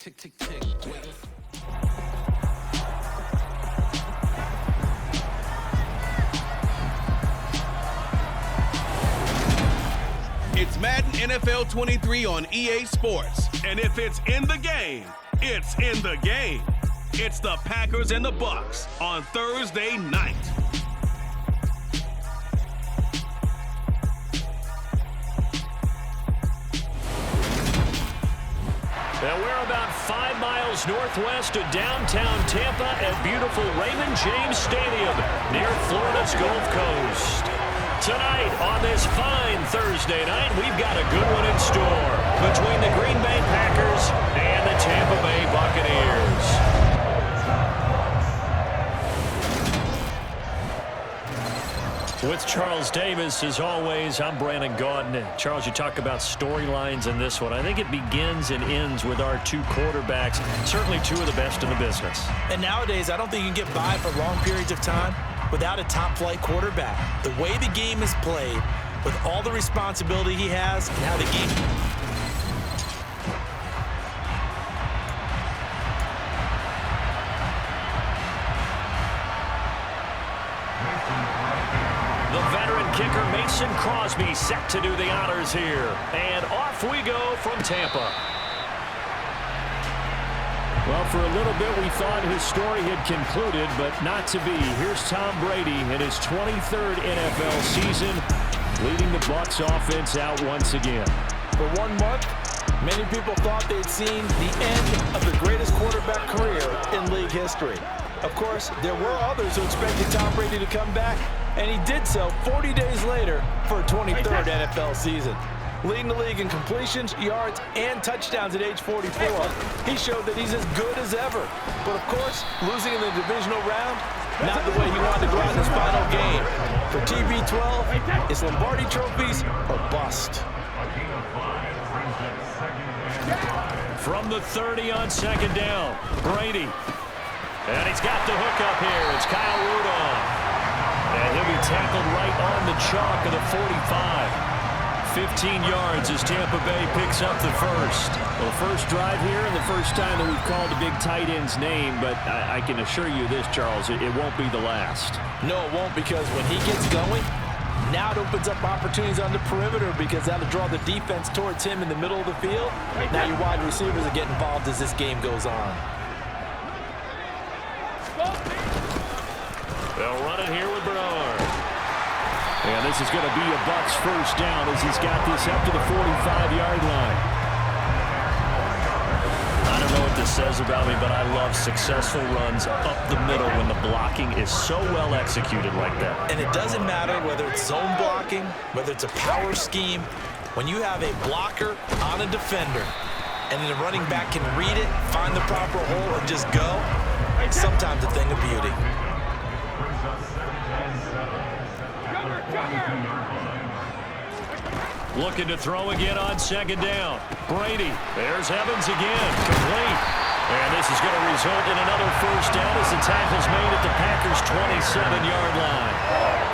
Tick, tick, tick. It's Madden NFL 23 on EA Sports. And if it's in the game, it's in the game. It's the Packers and the Bucs on Thursday night. And we're about 5 miles northwest of downtown Tampa at beautiful Raymond James Stadium near Florida's Gulf Coast. Tonight on this fine Thursday night, we've got a good one in store between the Green Bay Packers and the Tampa Bay Buccaneers. With Charles Davis, as always, I'm Brandon Gaudin. Charles, you talk about storylines in this one. I think it begins and ends with our two quarterbacks, certainly two of the best in the business. And nowadays, I don't think you can get by for long periods of time without a top-flight quarterback. The way the game is played, with all the responsibility he has, and how the game... Kicker Mason Crosby set to do the honors here. And off we go from Tampa. Well, for a little bit we thought his story had concluded, but not to be. Here's Tom Brady in his 23rd NFL season, leading the Bucs offense out once again. For 1 month, many people thought they'd seen the end of the greatest quarterback career in league history. Of course, there were others who expected Tom Brady to come back, and he did so 40 days later for a 23rd NFL season. Leading the league in completions, yards, and touchdowns at age 44, he showed that he's as good as ever. But of course, losing in the divisional round, not the way he wanted to go out in his final game. For TB12, it's Lombardi trophies or bust. From the 30 on second down, Brady. And he's got the hook up here. It's Kyle Rudolph. And he'll be tackled right on the chalk of the 45. 15 yards as Tampa Bay picks up the first. Well, the first drive here and the first time that we've called a big tight end's name, but I can assure you this, Charles, it won't be the last. No, it won't, because when he gets going, now it opens up opportunities on the perimeter, because that'll draw the defense towards him in the middle of the field. Now your wide receivers are getting involved as this game goes on. They'll run it here with Bernard. And this is going to be a Bucs first down as he's got this up to the 45-yard line. I don't know what this says about me, but I love successful runs up the middle when the blocking is so well executed like that. And it doesn't matter whether it's zone blocking, whether it's a power scheme. When you have a blocker on a defender, and then the running back can read it, find the proper hole, and just go, it's sometimes a thing of beauty. Looking to throw again on second down. Brady. There's Evans again. Complete. And this is going to result in another first down as the tackle's made at the Packers' 27-yard line.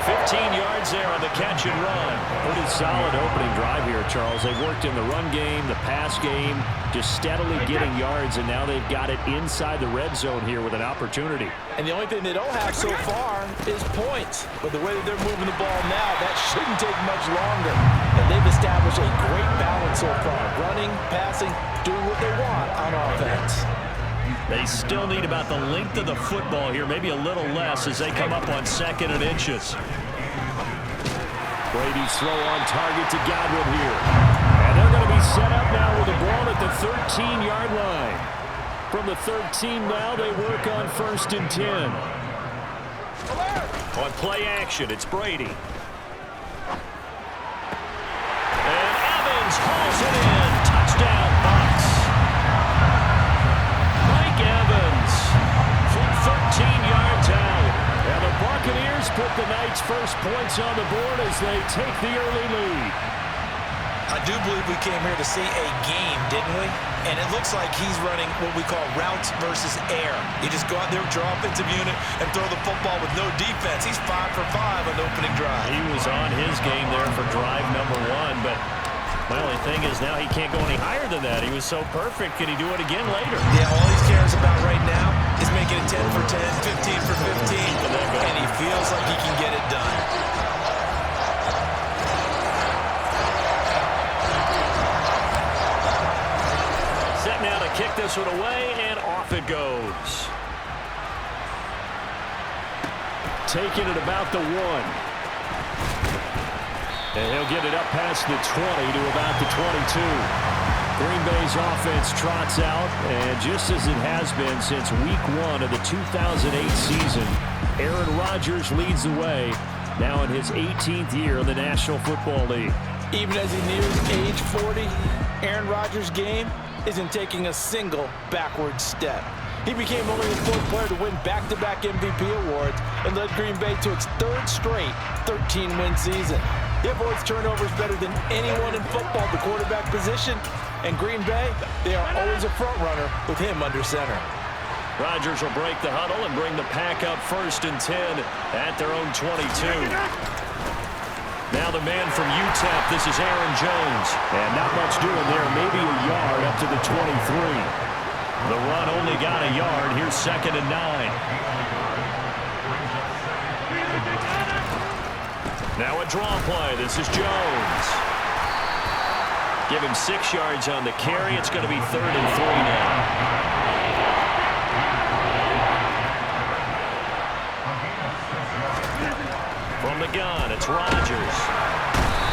15 yards there on the catch and run. Pretty solid opening drive here, Charles. They worked in the run game, the pass game, just steadily getting yards, and now they've got it inside the red zone here with an opportunity. And the only thing they don't have so far is points. But the way that they're moving the ball now, that shouldn't take much longer. And they've established a great balance so far. Running, passing, doing what they want on offense. They still need about the length of the football here, maybe a little less as they come up on 2nd and inches. Brady's throw on target to Godwin here. And they're going to be set up now with the ball at the 13-yard line. From the 13 now, they work on 1st and 10. On play action, it's Brady. And Evans hauls it in. Touchdown, Bucs. Evans from 13 yards out. And the Buccaneers put the night's first points on the board as they take the early lead. I do believe we came here to see a game, didn't we? And it looks like he's running what we call routes versus air. You just go out there with your offensive unit and throw the football with no defense. He's 5 for 5 on the opening drive. He was on his game there for drive number 1, but My only thing is now he can't go any higher than that. He was so perfect. Can he do it again later? Yeah, all he cares about right now is making it 10 for 10, 15 for 15, and he feels like he can get it done. Set now to kick this one away, and off it goes. Taking it about the 1. And he'll get it up past the 20 to about the 22. Green Bay's offense trots out, and just as it has been since week 1 of the 2008 season, Aaron Rodgers leads the way, now in his 18th year in the National Football League. Even as he nears age 40, Aaron Rodgers' game isn't taking a single backward step. He became only the 4th player to win back-to-back MVP awards and led Green Bay to its 3rd straight 13-win season. He avoids turnovers better than anyone in football at the quarterback position. And Green Bay, they are always a front runner with him under center. Rodgers will break the huddle and bring the pack up 1st and 10 at their own 22. Now the man from UTEP, this is Aaron Jones. And not much doing there, maybe a yard up to the 23. The run only got a yard. Here's 2nd and 9. Now a draw play. This is Jones. Give him 6 yards on the carry. It's going to be 3rd and 3 now. From the gun, it's Rodgers.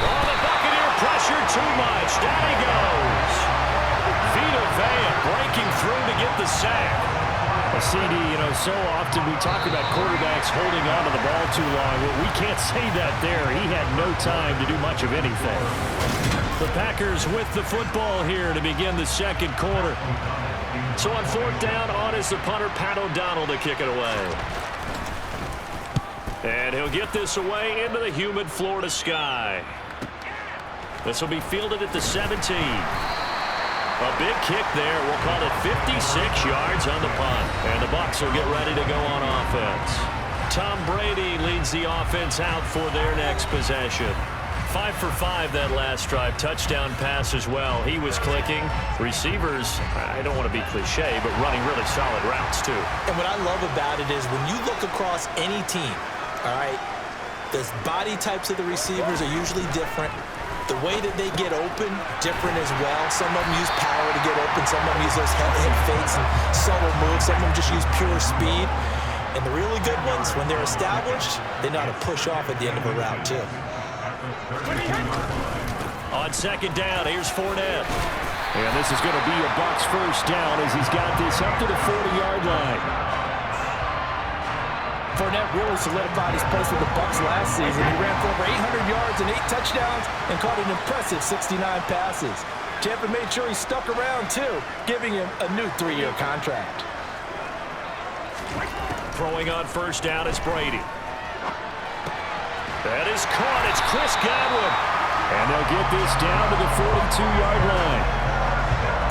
Oh, the Buccaneer pressure too much. Down he goes. Vita Vea breaking through to get the sack. A CD, so often we talk about quarterbacks holding on to the ball too long. Well, we can't say that there. He had no time to do much of anything. The Packers with the football here to begin the 2nd quarter. So on 4th down, on is the punter, Pat O'Donnell, to kick it away. And he'll get this away into the humid Florida sky. This will be fielded at the 17. A big kick there. We'll call it 56 yards on the punt. And the Bucs will get ready to go on offense. Tom Brady leads the offense out for their next possession. 5 for 5 that last drive. Touchdown pass as well. He was clicking. Receivers, I don't want to be cliche, but running really solid routes too. And what I love about it is when you look across any team, all right, the body types of the receivers are usually different. The way that they get open, different as well. Some of them use power to get open. Some of them use those head fakes and subtle moves. Some of them just use pure speed. And the really good ones, when they're established, they know how to push off at the end of a route, too. On 2nd down, here's Fournette. And this is going to be a Bucs 1st down as he's got this up to the 40-yard line. Fournette really solidified his place with the Bucs last season. He ran for over 800 yards and 8 touchdowns and caught an impressive 69 passes. Tampa made sure he stuck around, too, giving him a new 3-year contract. Throwing on 1st down is Brady. That is caught. It's Chris Godwin. And they'll get this down to the 42-yard line.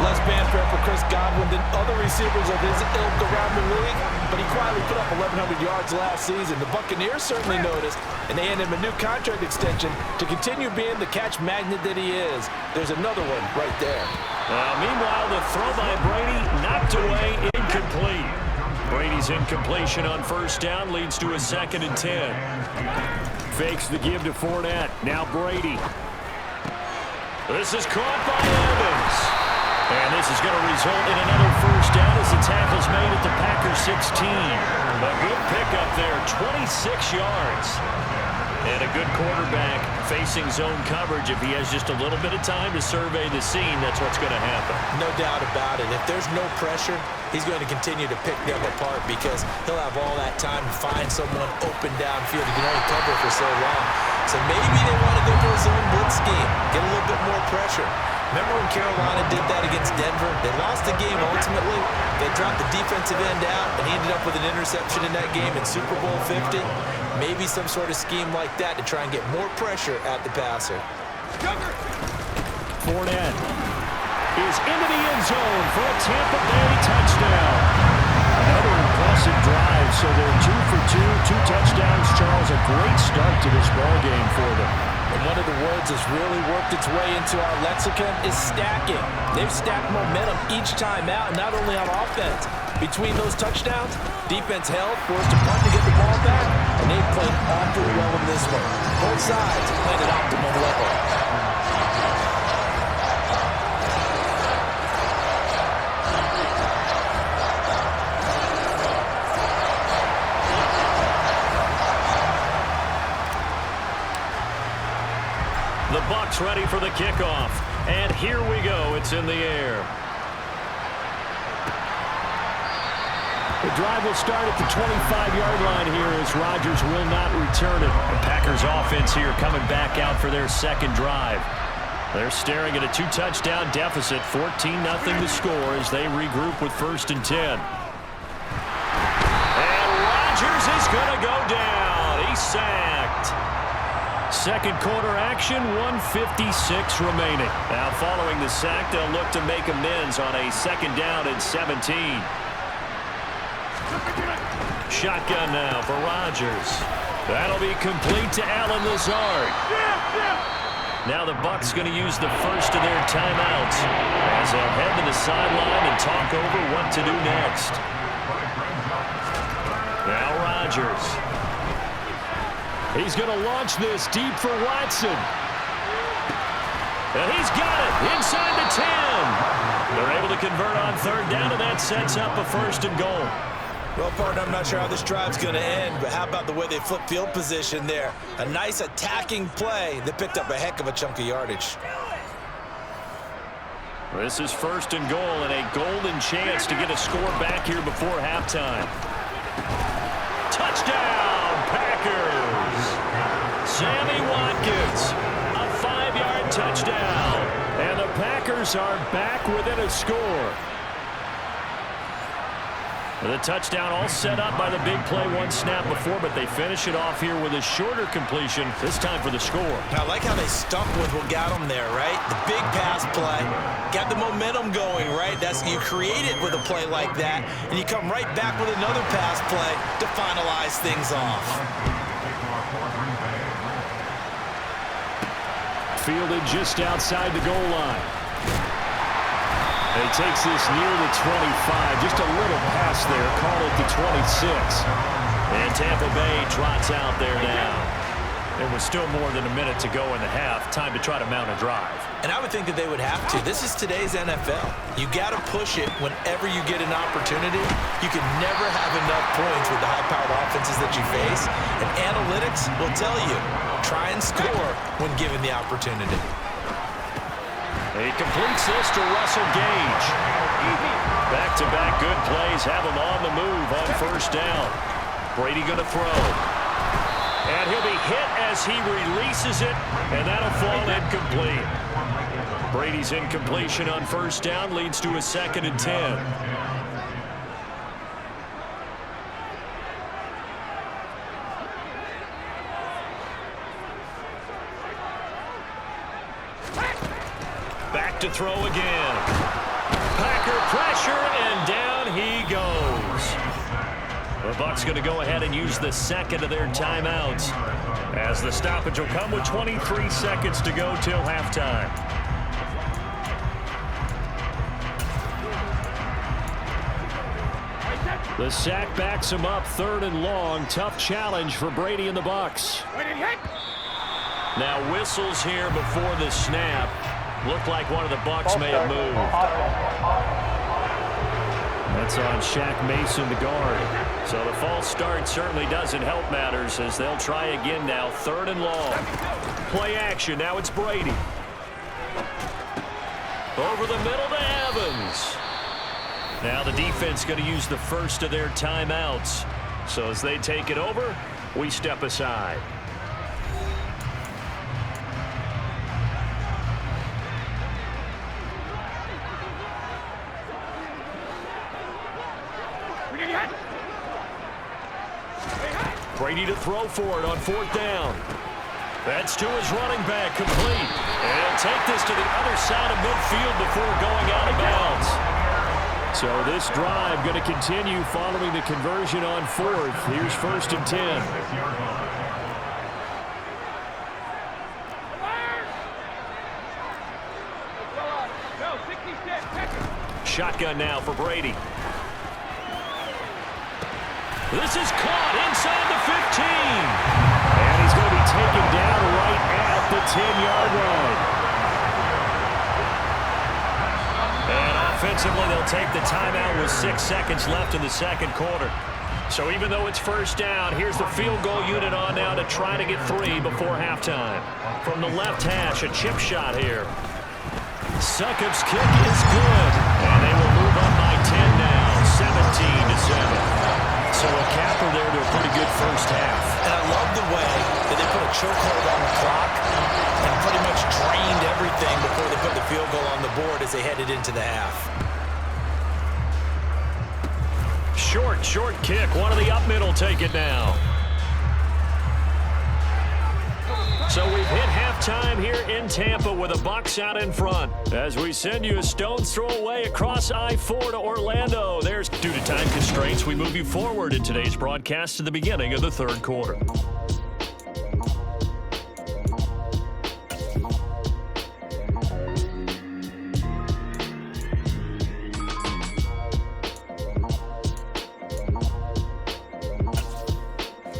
Less fanfare for Chris Godwin than other receivers of his ilk around the league, but he quietly put up 1,100 yards last season. The Buccaneers certainly noticed, and they handed him a new contract extension to continue being the catch magnet that he is. There's another one right there. Meanwhile, the throw by Brady knocked away, incomplete. Brady's incompletion on 1st down leads to a 2nd and 10. Fakes the give to Fournette. Now Brady. This is caught by Evans. And this is going to result in another 1st down as the tackle's made at the Packers 16. A good pickup there, 26 yards. And a good quarterback facing zone coverage. If he has just a little bit of time to survey the scene, that's what's going to happen. No doubt about it. If there's no pressure, he's going to continue to pick them apart because he'll have all that time to find someone open downfield. He can only cover for so long. So maybe they want to go to a zone blitz scheme, get a little bit more pressure. Remember when Carolina did that against Denver? They lost the game ultimately. They dropped the defensive end out, and he ended up with an interception in that game in Super Bowl 50. Maybe some sort of scheme like that to try and get more pressure at the passer. Fournette is into the end zone for a Tampa Bay touchdown. Another impressive drive, so they're 2 for 2, 2 touchdowns. Charles, a great start to this ball game for them. And one of the words that's really worked its way into our lexicon is stacking. They've stacked momentum each time out, and not only on offense. Between those touchdowns, defense held, forced a punt to get the ball back, and they played awfully well in this one. Both sides played at optimum level. The Bucs ready for the kickoff. And here we go. It's in the air. The drive will start at the 25-yard line here as Rodgers will not return it. The Packers offense here coming back out for their second drive. They're staring at a 2-touchdown deficit, 14-0 the score as they regroup with 1st and 10. And Rodgers is going to go down. He's sacked. Second quarter action, 1:56 remaining. Now following the sack, they'll look to make amends on a 2nd down and 17. Shotgun now for Rodgers. That'll be complete to Allen Lazard. Now the Bucs going to use the first of their timeouts as they'll head to the sideline and talk over what to do next. Now Rodgers. He's going to launch this deep for Watson. And he's got it inside the 10. They're able to convert on 3rd down, and that sets up a 1st and goal. Well, partner, I'm not sure how this drive's going to end, but how about the way they flip field position there? A nice attacking play that picked up a heck of a chunk of yardage. This is 1st and goal and a golden chance to get a score back here before halftime. Touchdown, Packers! Sammy Watkins, a 5-yard touchdown. And the Packers are back within a score. The touchdown all set up by the big play 1 snap before, but they finish it off here with a shorter completion, this time for the score. I like how they stuck with what got them there, right? The big pass play, got the momentum going, right? You create it with a play like that, and you come right back with another pass play to finalize things off. Fielded just outside the goal line. And he takes this near the 25. Just a little pass there. Call it the 26. And Tampa Bay trots out there now. There was still more than a minute to go in the half. Time to try to mount a drive. And I would think that they would have to. This is today's NFL. You got to push it whenever you get an opportunity. You can never have enough points with the high-powered offenses that you face. And analytics will tell you, try and score when given the opportunity. He completes this to Russell Gage. Back-to-back good plays have him on the move on 1st down. Brady going to throw. And he'll be hit as he releases it, and that'll fall incomplete. Brady's incompletion on 1st down leads to a 2nd and 10. Back to throw again. Packer pressure, and down he goes. The Bucs going to go ahead and use the 2nd of their timeouts as the stoppage will come with 23 seconds to go till halftime. The sack backs him up 3rd and long. Tough challenge for Brady and the Bucs. Now whistles here before the snap. Looked like one of the Bucs may have moved. That's on Shaq Mason, the guard. So the false start certainly doesn't help matters as they'll try again now. 3rd and long. Play action. Now it's Brady. Over the middle to Evans. Now the defense going to use the first of their timeouts. So as they take it over, we step aside. Brady to throw for it on 4th down. That's to his running back, complete. And he'll take this to the other side of midfield before going out of bounds. So this drive going to continue following the conversion on 4th. Here's 1st and 10. shotgun now for Brady. This is caught inside the 15. And he's going to be taken down right at the 10-yard line. And offensively, they'll take the timeout with 6 seconds left in the second quarter. So even though it's first down, here's the field goal unit on now to try to get 3 before halftime. From the left hash, a chip shot here. Succop's kick is good. And they will move up by 10 now, 17-7. So a capper there to a pretty good first half. And I love the way that they put a chokehold on the clock and pretty much drained everything before they put the field goal on the board as they headed into the half. Short kick. One of the up middle take it now. So we've hit halftime here in Tampa with the Bucs out in front. As we send you a stone's throw away across I-4 to Orlando. Due to time constraints, we move you forward in today's broadcast to the beginning of the third quarter.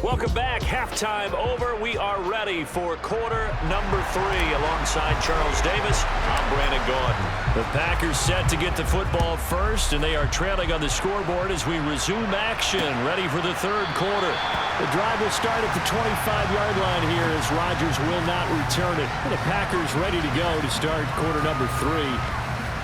Welcome back. Halftime over. We are ready for quarter number 3. Alongside Charles Davis, I'm Brandon Gaudin. The Packers set to get the football first, and they are trailing on the scoreboard as we resume action, ready for the third quarter. The drive will start at the 25-yard line here as Rodgers will not return it. The Packers ready to go to start quarter number 3.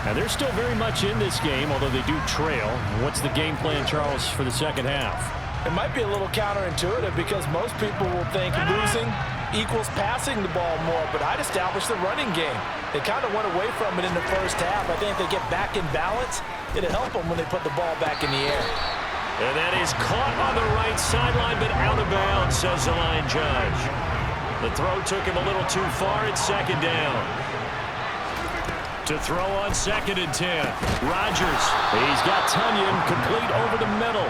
And they're still very much in this game, although they do trail. What's the game plan, Charles, for the second half? It might be a little counterintuitive because most people will think losing equals passing the ball more, but I'd establish the running game. They kind of went away from it in the first half. I think if they get back in balance, it'll help them when they put the ball back in the air. And that is caught on the right sideline, but out of bounds, says the line judge. The throw took him a little too far. It's second down. To throw on 2nd and 10. Rodgers. He's got Tunyon complete over the middle.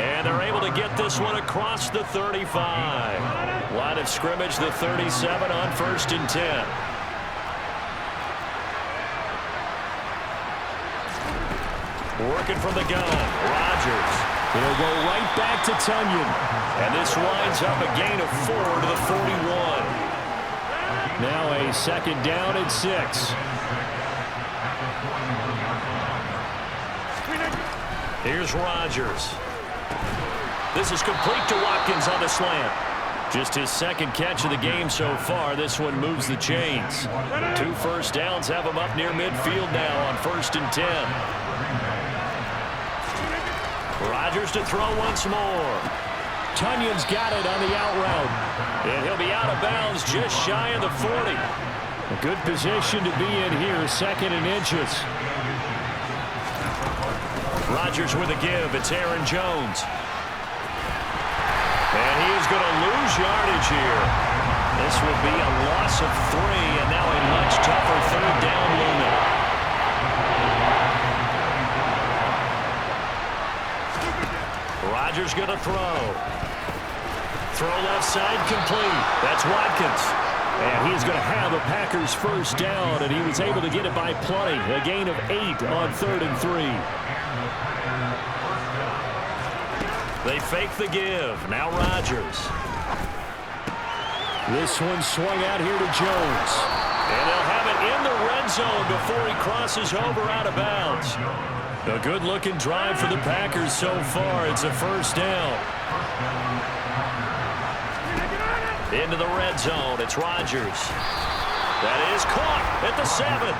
And they're able to get this one across the 35. Line of scrimmage, the 37 on 1st and 10. Working from the gun. Rodgers. He'll go right back to Tunyon. And this winds up a gain of 4 to the 41. Now a 2nd down and 6. Here's Rodgers. This is complete to Watkins on the slant. Just his 2nd catch of the game so far. This one moves the chains. 2 first downs have him up near midfield now on 1st and 10. Rodgers to throw once more. Tunyon's got it on the out route. And he'll be out of bounds just shy of the 40. A good position to be in here, 2nd and inches. Rodgers with a give. It's Aaron Jones. And he is going to lose yardage here. This will be a loss of 3, and now a much tougher 3rd down looming. Rodgers going to throw. Throw left side complete. That's Watkins. And he's going to have a Packers first down, and he was able to get it by plenty. A gain of 8 on 3rd and 3. They fake the give. Now Rodgers. This one swung out here to Jones. And they'll have it in the red zone before he crosses over out of bounds. A good-looking drive for the Packers so far. It's a first down. Into the red zone. It's Rodgers. That is caught at the 7.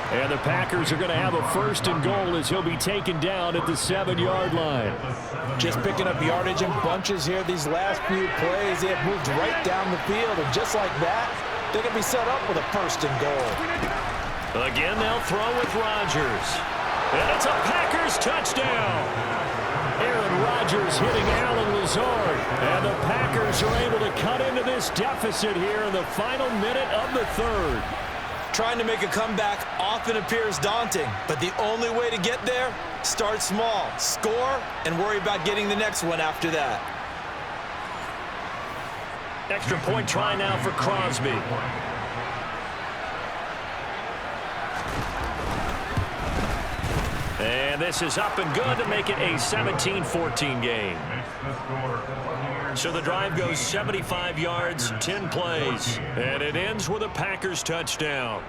And the Packers are going to have a 1st and goal as he'll be taken down at the 7-yard line. Just picking up yardage in bunches here these last few plays. They have moved right down the field, and just like that, they can be set up with a 1st and goal. Again, they'll throw with Rodgers. And it's a Packers touchdown. Aaron Rodgers hitting Alan Lazard. And the Packers are able to cut into this deficit here in the final minute of the 3rd. Trying to make a comeback often appears daunting, but the only way to get there, start small, score, and worry about getting the next one after that. Extra point try now for Crosby. And this is up and good to make it a 17-14 game. So the drive goes 75 yards, 10 plays, and it ends with a Packers touchdown.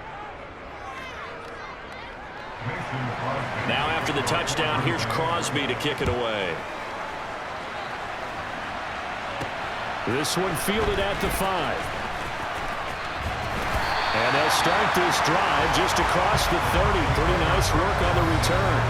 Now after the touchdown, here's Crosby to kick it away. This one fielded at the 5. And they'll start this drive just across the 30. Pretty nice work on the return.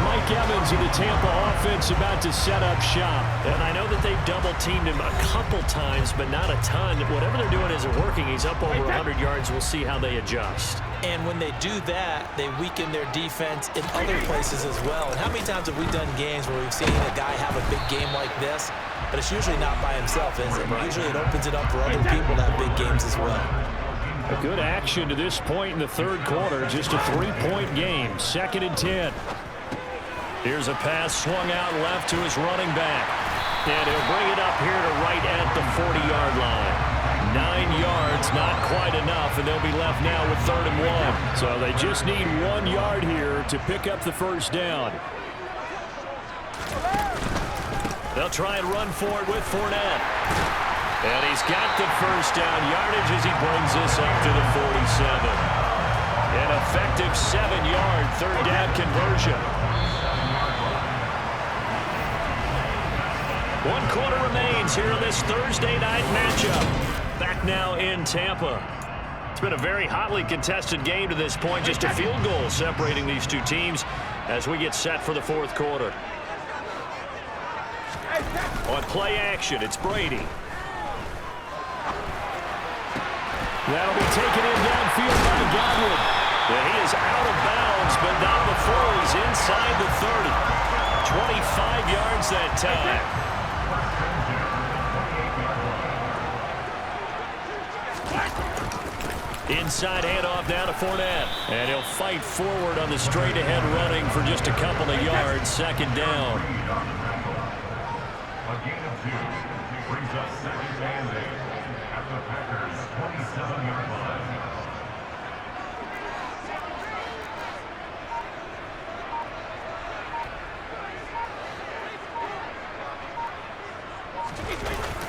Mike Evans of the Tampa offense about to set up shop. And I know that they've double-teamed him a couple times, but not a ton. Whatever they're doing isn't working. He's up over 100 yards. We'll see how they adjust. And when they do that, they weaken their defense in other places as well. And how many times have we done games where we've seen a guy have a big game like this, but it's usually not by himself, is it? Usually it opens it up for other people to have big games as well. A good action to this point in the third quarter. Just a 3-point game. 2nd and 10. Here's a pass swung out left to his running back. And he'll bring it up here to right at the 40-yard line. 9 yards, not quite enough, and they'll be left now with 3rd and 1. So they just need 1 yard here to pick up the first down. They'll try and run for it with Fournette. And he's got the first down yardage as he brings this up to the 47. An effective 7-yard 3rd down conversion. 1 quarter remains here in this Thursday night matchup. Back now in Tampa. It's been a very hotly contested game to this point. Just a field goal separating these two teams as we get set for the 4th quarter. On play action, it's Brady. That'll be taken in downfield by Godwin. And he is out of bounds, but not before he's inside the 30. 25 yards that time. Inside handoff down to Fournette. And he'll fight forward on the straight-ahead running for just a couple of yards. 2nd down. A gain of 2 brings us 2nd and 8 at the Packers' 27-yard line.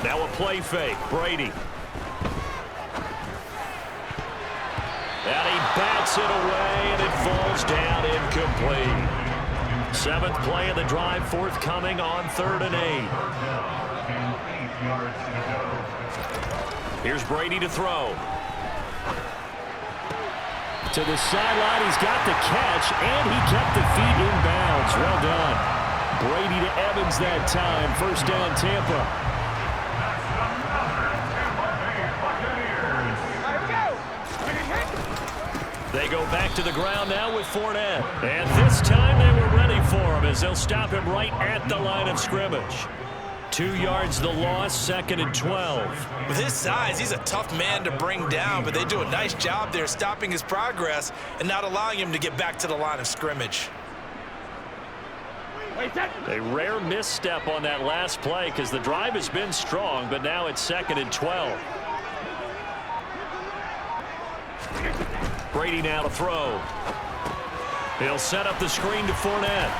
Now a play fake. Brady. And he bats it away, and it falls down incomplete. 7th play of the drive forthcoming on 3rd and 8. Here's Brady to throw. To the sideline, he's got the catch, and he kept the feet in bounds. Well done. Brady to Evans that time. 1st down, Tampa. They go back to the ground now with Fournette. And this time they were ready for him as they'll stop him right at the line of scrimmage. 2 yards the loss, 2nd and 12. With his size, he's a tough man to bring down, but they do a nice job there stopping his progress and not allowing him to get back to the line of scrimmage. A rare misstep on that last play because the drive has been strong, but now it's 2nd and 12. Brady now to throw. He'll set up the screen to Fournette.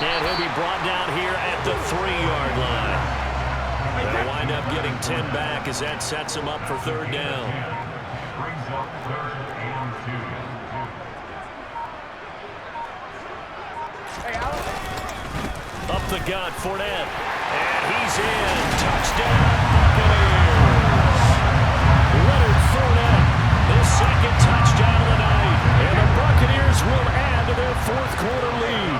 And he'll be brought down here at the 3-yard line. They'll wind up getting 10 back as that sets him up for 3rd down. Brings up 3rd and 2. Up the gut, Fournette. And he's in. Touchdown, Buccaneers. Leonard Fournette, his 2nd touchdown of the night. And the Buccaneers will add to their 4th quarter lead.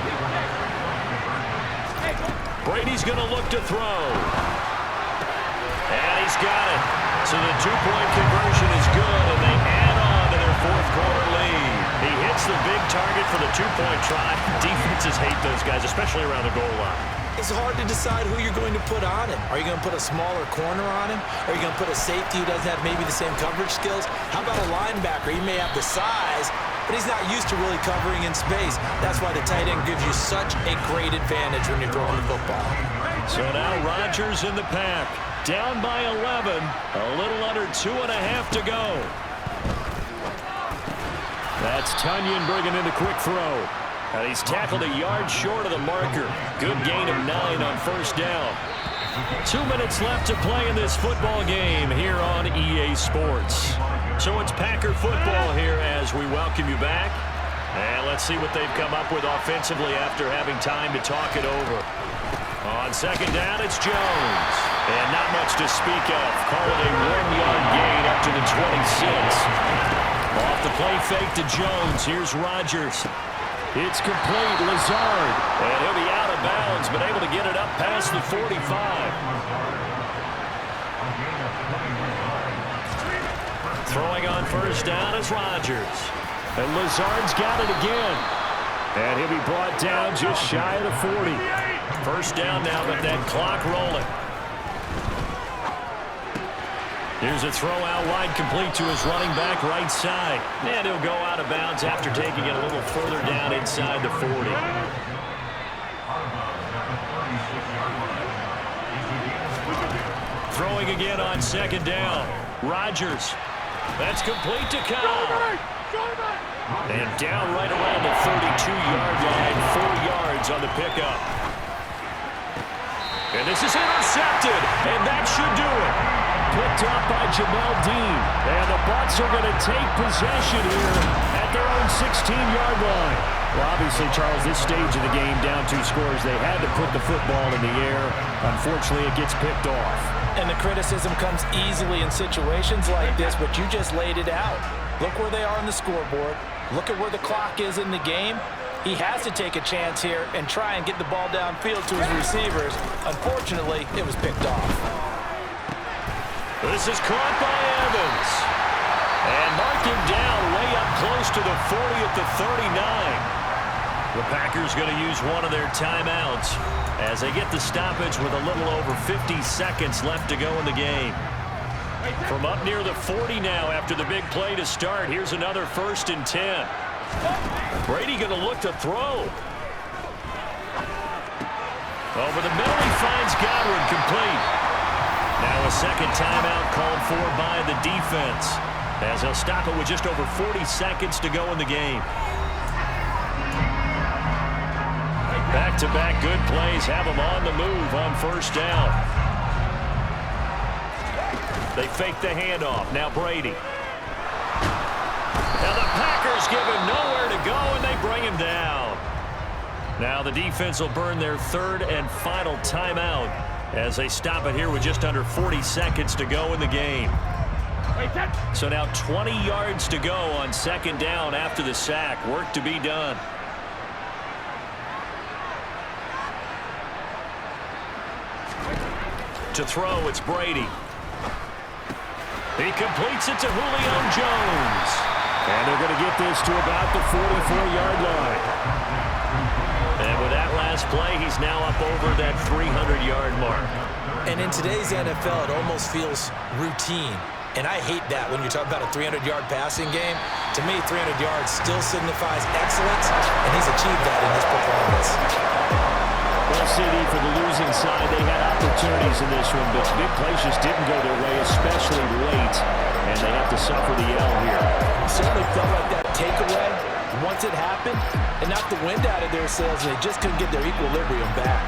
Brady's going to look to throw. And he's got it. So the 2-point conversion is good, and they add on to their 4th quarter lead. He hits the big target for the 2-point try. Defenses hate those guys, especially around the goal line. It's hard to decide who you're going to put on him. Are you going to put a smaller corner on him? Are you going to put a safety who doesn't have maybe the same coverage skills? How about a linebacker? He may have the size, but he's not used to really covering in space. That's why the tight end gives you such a great advantage when you're throwing the football. So now Rodgers in the pack. Down by 11. A little under 2.5 to go. That's Tunyon bringing in the quick throw. And he's tackled a yard short of the marker. Good gain of 9 on first down. 2 minutes left to play in this football game here on EA Sports. So it's Packer football here as we welcome you back. And let's see what they've come up with offensively after having time to talk it over. On second down, it's Jones. And not much to speak of. Call it a 1-yard gain up to the 26. Off the play fake to Jones. Here's Rodgers. It's complete. Lazard. And he'll be out of bounds, but able to get it up past the 45. Throwing on first down is Rodgers. And Lazard's got it again. And he'll be brought down just shy of the 40. First down now, but that clock rolling. Here's a throw out wide, complete to his running back right side. And he'll go out of bounds after taking it a little further down inside the 40. Throwing again on second down. Rodgers. That's complete to Kyle. And down right around the 32-yard line, 4 yards on the pickup. And this is intercepted, and that should do it. Picked up by Jamel Dean. And the Bucs are going to take possession here at their own 16-yard line. Well, obviously, Charles, this stage of the game, down 2 scores, they had to put the football in the air. Unfortunately, it gets picked off. And the criticism comes easily in situations like this, but you just laid it out. Look where they are on the scoreboard. Look at where the clock is in the game. He has to take a chance here and try and get the ball downfield to his receivers. Unfortunately, it was picked off. This is caught by Evans. And mark him down way up close to the 40 at the 39. The Packers going to use one of their timeouts as they get the stoppage with a little over 50 seconds left to go in the game. From up near the 40 now after the big play to start. Here's another 1st and 10. Brady going to look to throw. Over the middle, he finds Godwin, complete. Now a second timeout called for by the defense as they'll stop it with just over 40 seconds to go in the game. Back-to-back good plays have them on the move on first down. They fake the handoff. Now Brady. Now the Packers give him nowhere to go, and they bring him down. Now the defense will burn their 3rd and final timeout as they stop it here with just under 40 seconds to go in the game. So now 20 yards to go on second down after the sack. Work to be done. To throw, it's Brady. He completes it to Julio Jones. And they're going to get this to about the 44-yard line. And with that last play, he's now up over that 300-yard mark. And in today's NFL, it almost feels routine. And I hate that when you're talking about a 300-yard passing game. To me, 300 yards still signifies excellence, and he's achieved that in this performance. Well, CD, for the losing side, they had opportunities in this one, but big plays just didn't go their way, especially late, and they have to suffer the L here. Certainly felt like that takeaway, once it happened, it knocked the wind out of their sails, and they just couldn't get their equilibrium back.